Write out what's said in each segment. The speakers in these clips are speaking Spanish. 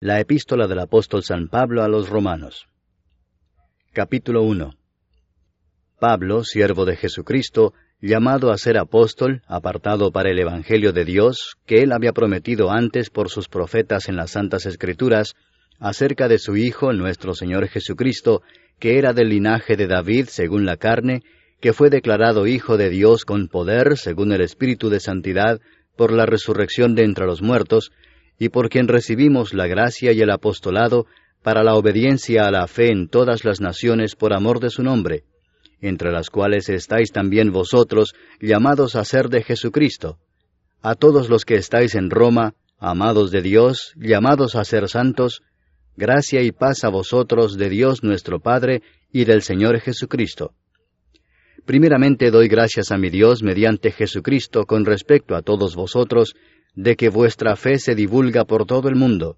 La epístola del apóstol San Pablo a los Romanos. Capítulo 1. Pablo, siervo de Jesucristo, llamado a ser apóstol, apartado para el Evangelio de Dios, que él había prometido antes por sus profetas en las Santas Escrituras, acerca de su Hijo, nuestro Señor Jesucristo, que era del linaje de David según la carne, que fue declarado Hijo de Dios con poder según el Espíritu de Santidad, por la resurrección de entre los muertos, y por quien recibimos la gracia y el apostolado para la obediencia a la fe en todas las naciones por amor de su nombre, entre las cuales estáis también vosotros, llamados a ser de Jesucristo. A todos los que estáis en Roma, amados de Dios, llamados a ser santos, gracia y paz a vosotros de Dios nuestro Padre y del Señor Jesucristo. Primeramente doy gracias a mi Dios mediante Jesucristo con respecto a todos vosotros, de que vuestra fe se divulga por todo el mundo.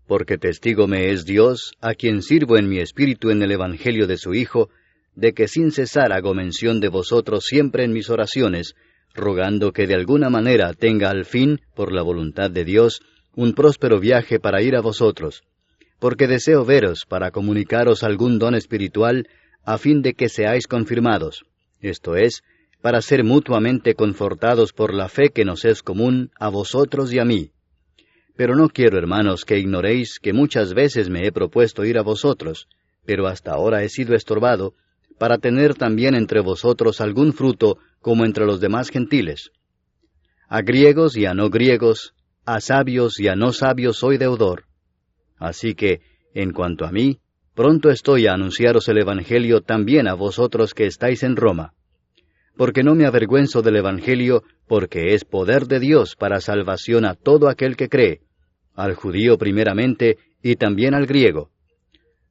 Porque testigo me es Dios, a quien sirvo en mi espíritu en el Evangelio de su Hijo, de que sin cesar hago mención de vosotros siempre en mis oraciones, rogando que de alguna manera tenga al fin, por la voluntad de Dios, un próspero viaje para ir a vosotros, porque deseo veros para comunicaros algún don espiritual, a fin de que seáis confirmados, esto es, para ser mutuamente confortados por la fe que nos es común a vosotros y a mí. Pero no quiero, hermanos, que ignoréis que muchas veces me he propuesto ir a vosotros, pero hasta ahora he sido estorbado, para tener también entre vosotros algún fruto como entre los demás gentiles. A griegos y a no griegos, a sabios y a no sabios soy deudor. Así que, en cuanto a mí, pronto estoy a anunciaros el Evangelio también a vosotros que estáis en Roma. Porque no me avergüenzo del Evangelio, porque es poder de Dios para salvación a todo aquel que cree, al judío primeramente y también al griego.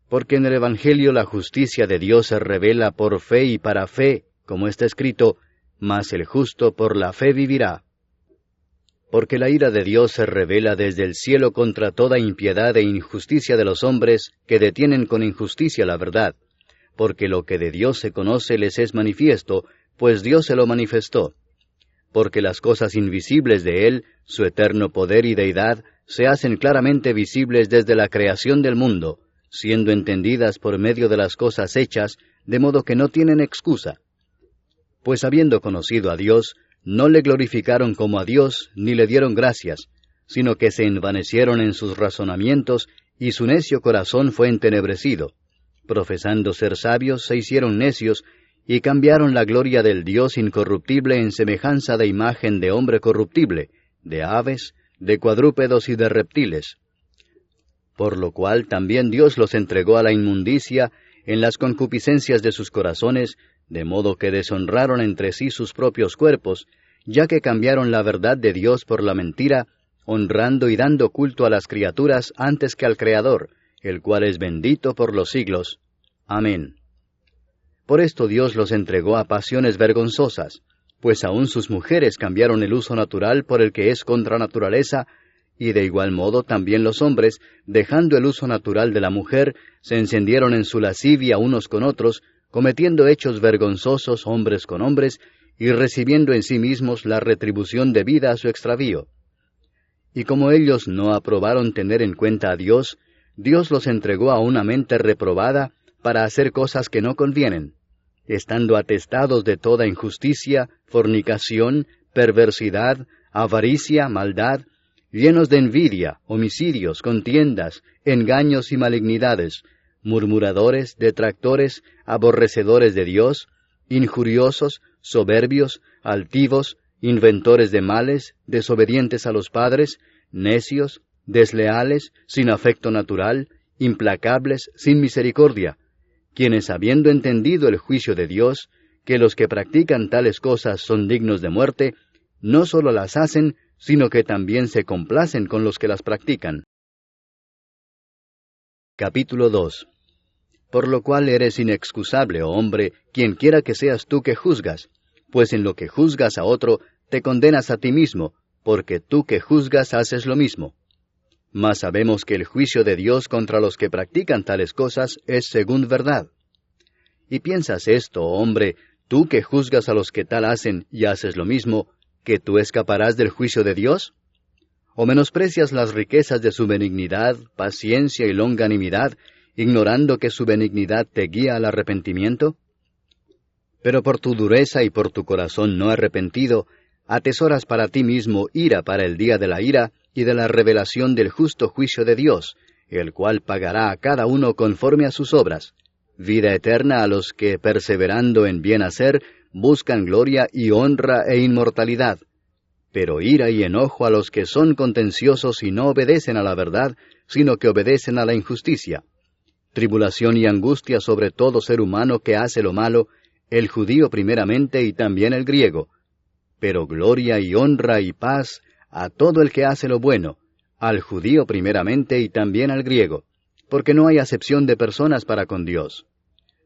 Porque en el Evangelio la justicia de Dios se revela por fe y para fe, como está escrito, mas el justo por la fe vivirá. Porque la ira de Dios se revela desde el cielo contra toda impiedad e injusticia de los hombres que detienen con injusticia la verdad, porque lo que de Dios se conoce les es manifiesto, pues Dios se lo manifestó. Porque las cosas invisibles de Él, su eterno poder y deidad, se hacen claramente visibles desde la creación del mundo, siendo entendidas por medio de las cosas hechas, de modo que no tienen excusa. Pues habiendo conocido a Dios, no le glorificaron como a Dios, ni le dieron gracias, sino que se envanecieron en sus razonamientos, y su necio corazón fue entenebrecido. Profesando ser sabios, se hicieron necios, y cambiaron la gloria del Dios incorruptible en semejanza de imagen de hombre corruptible, de aves, de cuadrúpedos y de reptiles. Por lo cual también Dios los entregó a la inmundicia en las concupiscencias de sus corazones, de modo que deshonraron entre sí sus propios cuerpos, ya que cambiaron la verdad de Dios por la mentira, honrando y dando culto a las criaturas antes que al Creador, el cual es bendito por los siglos. Amén. Por esto Dios los entregó a pasiones vergonzosas, pues aun sus mujeres cambiaron el uso natural por el que es contra naturaleza, y de igual modo también los hombres, dejando el uso natural de la mujer, se encendieron en su lascivia unos con otros, cometiendo hechos vergonzosos hombres con hombres, y recibiendo en sí mismos la retribución debida a su extravío. Y como ellos no aprobaron tener en cuenta a Dios, Dios los entregó a una mente reprobada, para hacer cosas que no convienen, estando atestados de toda injusticia, fornicación, perversidad, avaricia, maldad, llenos de envidia, homicidios, contiendas, engaños y malignidades, murmuradores, detractores, aborrecedores de Dios, injuriosos, soberbios, altivos, inventores de males, desobedientes a los padres, necios, desleales, sin afecto natural, implacables, sin misericordia, quienes habiendo entendido el juicio de Dios, que los que practican tales cosas son dignos de muerte, no sólo las hacen, sino que también se complacen con los que las practican. Capítulo 2. Por lo cual eres inexcusable, oh hombre, quien quiera que seas tú que juzgas, pues en lo que juzgas a otro, te condenas a ti mismo, porque tú que juzgas haces lo mismo. Mas sabemos que el juicio de Dios contra los que practican tales cosas es según verdad. ¿Y piensas esto, hombre, tú que juzgas a los que tal hacen y haces lo mismo, que tú escaparás del juicio de Dios? ¿O menosprecias las riquezas de su benignidad, paciencia y longanimidad, ignorando que su benignidad te guía al arrepentimiento? Pero por tu dureza y por tu corazón no arrepentido, atesoras para ti mismo ira para el día de la ira y de la revelación del justo juicio de Dios, el cual pagará a cada uno conforme a sus obras, vida eterna a los que, perseverando en bien hacer, buscan gloria y honra e inmortalidad, pero ira y enojo a los que son contenciosos y no obedecen a la verdad, sino que obedecen a la injusticia, tribulación y angustia sobre todo ser humano que hace lo malo, el judío primeramente y también el griego, pero gloria y honra y paz a todo el que hace lo bueno, al judío primeramente y también al griego, porque no hay acepción de personas para con Dios.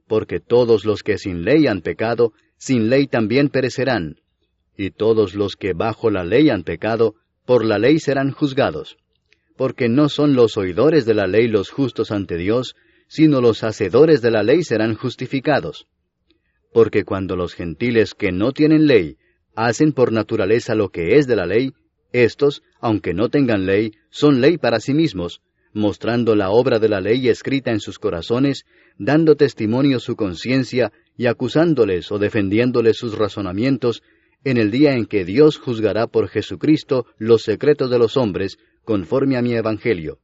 Porque todos los que sin ley han pecado, sin ley también perecerán, y todos los que bajo la ley han pecado, por la ley serán juzgados. Porque no son los oidores de la ley los justos ante Dios, sino los hacedores de la ley serán justificados. Porque cuando los gentiles que no tienen ley hacen por naturaleza lo que es de la ley, éstos, aunque no tengan ley, son ley para sí mismos, mostrando la obra de la ley escrita en sus corazones, dando testimonio su conciencia y acusándoles o defendiéndoles sus razonamientos, en el día en que Dios juzgará por Jesucristo los secretos de los hombres, conforme a mi evangelio.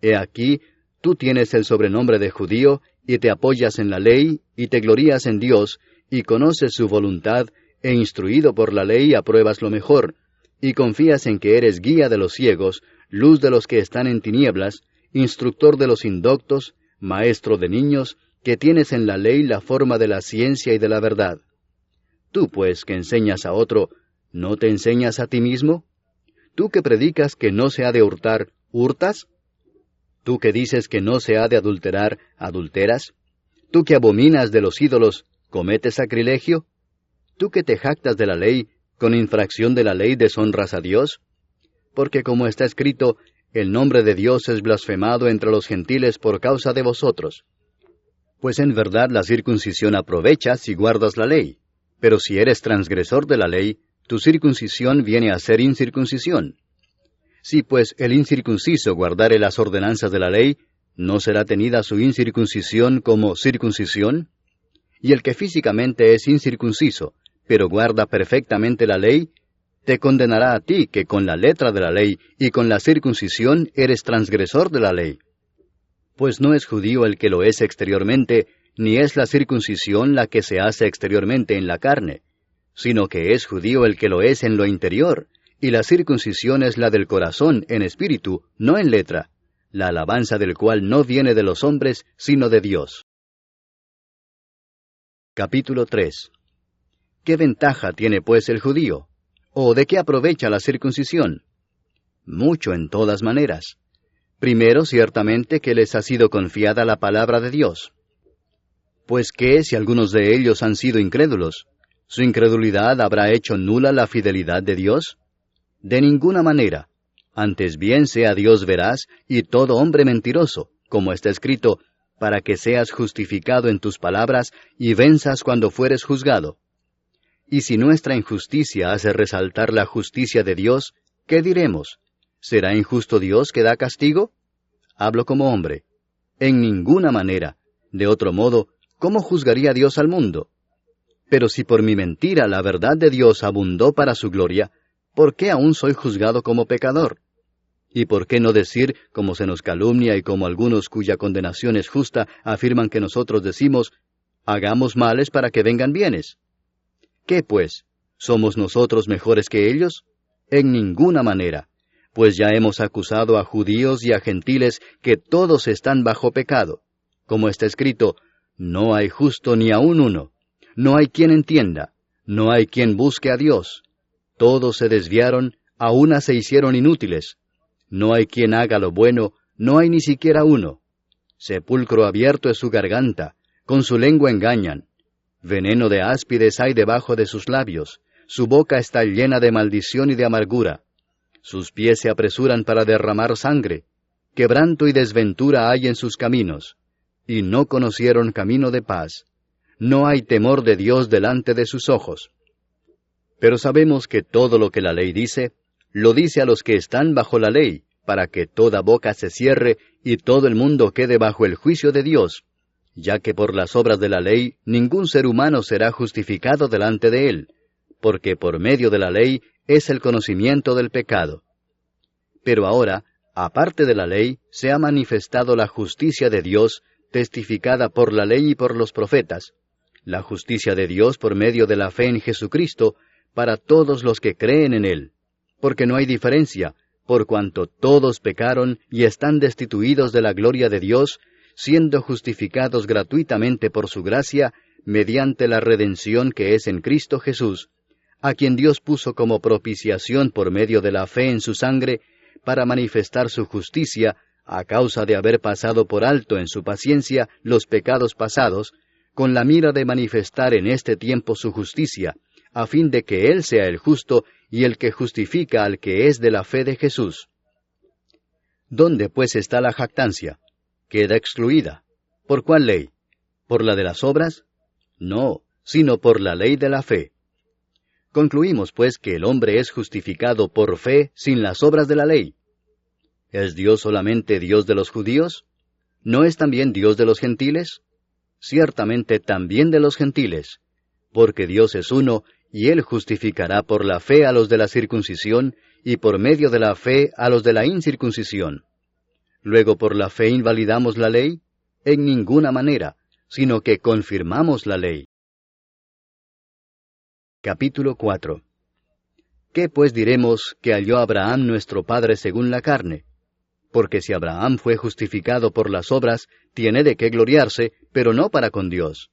He aquí, tú tienes el sobrenombre de judío, y te apoyas en la ley, y te glorías en Dios, y conoces su voluntad, e instruido por la ley apruebas lo mejor, y confías en que eres guía de los ciegos, luz de los que están en tinieblas, instructor de los indoctos, maestro de niños, que tienes en la ley la forma de la ciencia y de la verdad. Tú, pues, que enseñas a otro, ¿no te enseñas a ti mismo? Tú que predicas que no se ha de hurtar, ¿hurtas? Tú que dices que no se ha de adulterar, ¿adulteras? Tú que abominas de los ídolos, ¿cometes sacrilegio? Tú que te jactas de la ley, ¿con infracción de la ley deshonras a Dios? Porque como está escrito, el nombre de Dios es blasfemado entre los gentiles por causa de vosotros. Pues en verdad la circuncisión aprovecha si guardas la ley, pero si eres transgresor de la ley, tu circuncisión viene a ser incircuncisión. Si pues el incircunciso guardare las ordenanzas de la ley, ¿no será tenida su incircuncisión como circuncisión? Y el que físicamente es incircunciso, pero guarda perfectamente la ley, te condenará a ti que con la letra de la ley y con la circuncisión eres transgresor de la ley. Pues no es judío el que lo es exteriormente, ni es la circuncisión la que se hace exteriormente en la carne, sino que es judío el que lo es en lo interior, y la circuncisión es la del corazón en espíritu, no en letra, la alabanza del cual no viene de los hombres, sino de Dios. Capítulo 3. ¿Qué ventaja tiene pues el judío? ¿O de qué aprovecha la circuncisión? Mucho en todas maneras. Primero, ciertamente que les ha sido confiada la palabra de Dios. Pues ¿qué si algunos de ellos han sido incrédulos? ¿Su incredulidad habrá hecho nula la fidelidad de Dios? De ninguna manera. Antes bien sea Dios veraz y todo hombre mentiroso, como está escrito, para que seas justificado en tus palabras y venzas cuando fueres juzgado. Y si nuestra injusticia hace resaltar la justicia de Dios, ¿qué diremos? ¿Será injusto Dios que da castigo? Hablo como hombre. En ninguna manera. De otro modo, ¿cómo juzgaría Dios al mundo? Pero si por mi mentira la verdad de Dios abundó para su gloria, ¿por qué aún soy juzgado como pecador? ¿Y por qué no decir, como se nos calumnia y como algunos cuya condenación es justa afirman que nosotros decimos, hagamos males para que vengan bienes? ¿Qué pues? ¿Somos nosotros mejores que ellos? En ninguna manera, pues ya hemos acusado a judíos y a gentiles que todos están bajo pecado. Como está escrito, no hay justo ni aun uno, no hay quien entienda, no hay quien busque a Dios. Todos se desviaron, a una se hicieron inútiles. No hay quien haga lo bueno, no hay ni siquiera uno. Sepulcro abierto es su garganta, con su lengua engañan. Veneno de áspides hay debajo de sus labios, su boca está llena de maldición y de amargura. Sus pies se apresuran para derramar sangre, quebranto y desventura hay en sus caminos, y no conocieron camino de paz. No hay temor de Dios delante de sus ojos. Pero sabemos que todo lo que la ley dice, lo dice a los que están bajo la ley, para que toda boca se cierre y todo el mundo quede bajo el juicio de Dios, ya que por las obras de la ley ningún ser humano será justificado delante de él, porque por medio de la ley es el conocimiento del pecado. Pero ahora, aparte de la ley, se ha manifestado la justicia de Dios, testificada por la ley y por los profetas, la justicia de Dios por medio de la fe en Jesucristo, para todos los que creen en Él, porque no hay diferencia, por cuanto todos pecaron y están destituidos de la gloria de Dios, siendo justificados gratuitamente por su gracia, mediante la redención que es en Cristo Jesús, a quien Dios puso como propiciación por medio de la fe en su sangre, para manifestar su justicia, a causa de haber pasado por alto en su paciencia los pecados pasados, con la mira de manifestar en este tiempo su justicia, a fin de que Él sea el justo y el que justifica al que es de la fe de Jesús. ¿Dónde pues está la jactancia? Queda excluida. ¿Por cuál ley? ¿Por la de las obras? No, sino por la ley de la fe. Concluimos pues que el hombre es justificado por fe sin las obras de la ley. ¿Es Dios solamente Dios de los judíos? ¿No es también Dios de los gentiles? Ciertamente también de los gentiles, porque Dios es uno, y Él justificará por la fe a los de la circuncisión, y por medio de la fe a los de la incircuncisión. Luego, ¿por la fe invalidamos la ley? En ninguna manera, sino que confirmamos la ley. Capítulo 4. ¿Qué pues diremos que halló Abraham nuestro padre según la carne? Porque si Abraham fue justificado por las obras, tiene de qué gloriarse, pero no para con Dios.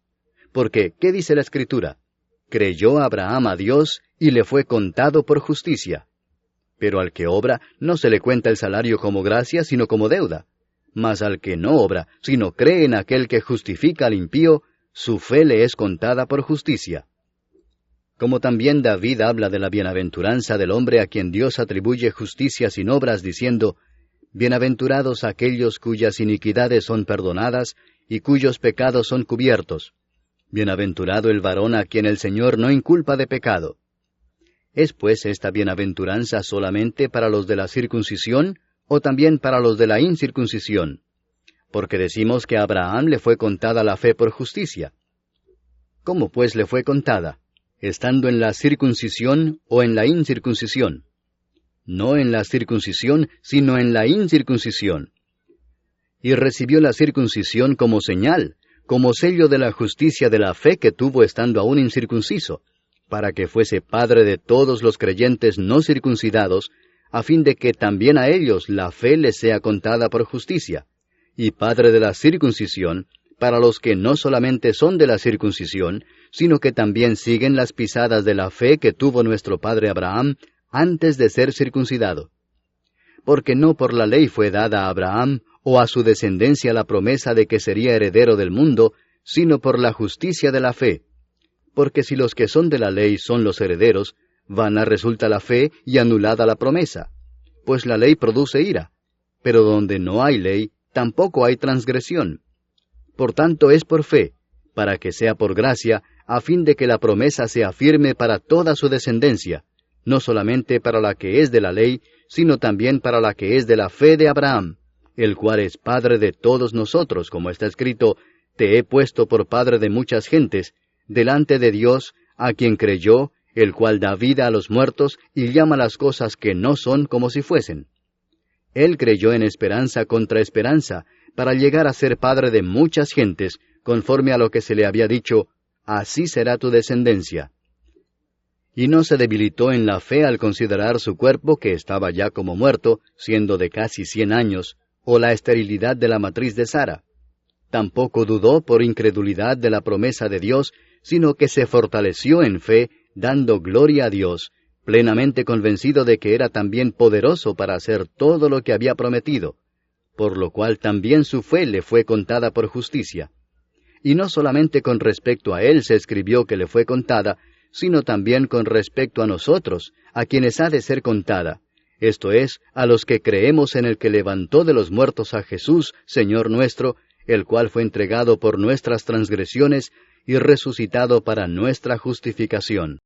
Porque, ¿qué dice la Escritura? Creyó Abraham a Dios, y le fue contado por justicia. Pero al que obra, no se le cuenta el salario como gracia, sino como deuda. Mas al que no obra, sino cree en aquel que justifica al impío, su fe le es contada por justicia. Como también David habla de la bienaventuranza del hombre a quien Dios atribuye justicia sin obras, diciendo, Bienaventurados aquellos cuyas iniquidades son perdonadas, y cuyos pecados son cubiertos. Bienaventurado el varón a quien el Señor no inculpa de pecado. ¿Es pues esta bienaventuranza solamente para los de la circuncisión, o también para los de la incircuncisión? Porque decimos que a Abraham le fue contada la fe por justicia. ¿Cómo pues le fue contada? ¿Estando en la circuncisión o en la incircuncisión? No en la circuncisión, sino en la incircuncisión. Y recibió la circuncisión como señal, como sello de la justicia de la fe que tuvo estando aún incircunciso, para que fuese padre de todos los creyentes no circuncidados, a fin de que también a ellos la fe les sea contada por justicia, y padre de la circuncisión, para los que no solamente son de la circuncisión, sino que también siguen las pisadas de la fe que tuvo nuestro padre Abraham antes de ser circuncidado. Porque no por la ley fue dada a Abraham o a su descendencia la promesa de que sería heredero del mundo, sino por la justicia de la fe. Porque si los que son de la ley son los herederos, vana resulta la fe y anulada la promesa. Pues la ley produce ira, pero donde no hay ley, tampoco hay transgresión. Por tanto es por fe, para que sea por gracia, a fin de que la promesa sea firme para toda su descendencia, no solamente para la que es de la ley, sino también para la que es de la fe de Abraham, el cual es padre de todos nosotros, como está escrito, Te he puesto por padre de muchas gentes, delante de Dios, a quien creyó, el cual da vida a los muertos y llama las cosas que no son como si fuesen. Él creyó en esperanza contra esperanza, para llegar a ser padre de muchas gentes, conforme a lo que se le había dicho, así será tu descendencia. Y no se debilitó en la fe al considerar su cuerpo que estaba ya como muerto, siendo de casi 100 años, o la esterilidad de la matriz de Sara. Tampoco dudó por incredulidad de la promesa de Dios, sino que se fortaleció en fe, dando gloria a Dios, plenamente convencido de que era también poderoso para hacer todo lo que había prometido, por lo cual también su fe le fue contada por justicia. Y no solamente con respecto a él se escribió que le fue contada, sino también con respecto a nosotros, a quienes ha de ser contada, esto es, a los que creemos en el que levantó de los muertos a Jesús, Señor nuestro, el cual fue entregado por nuestras transgresiones y resucitado para nuestra justificación.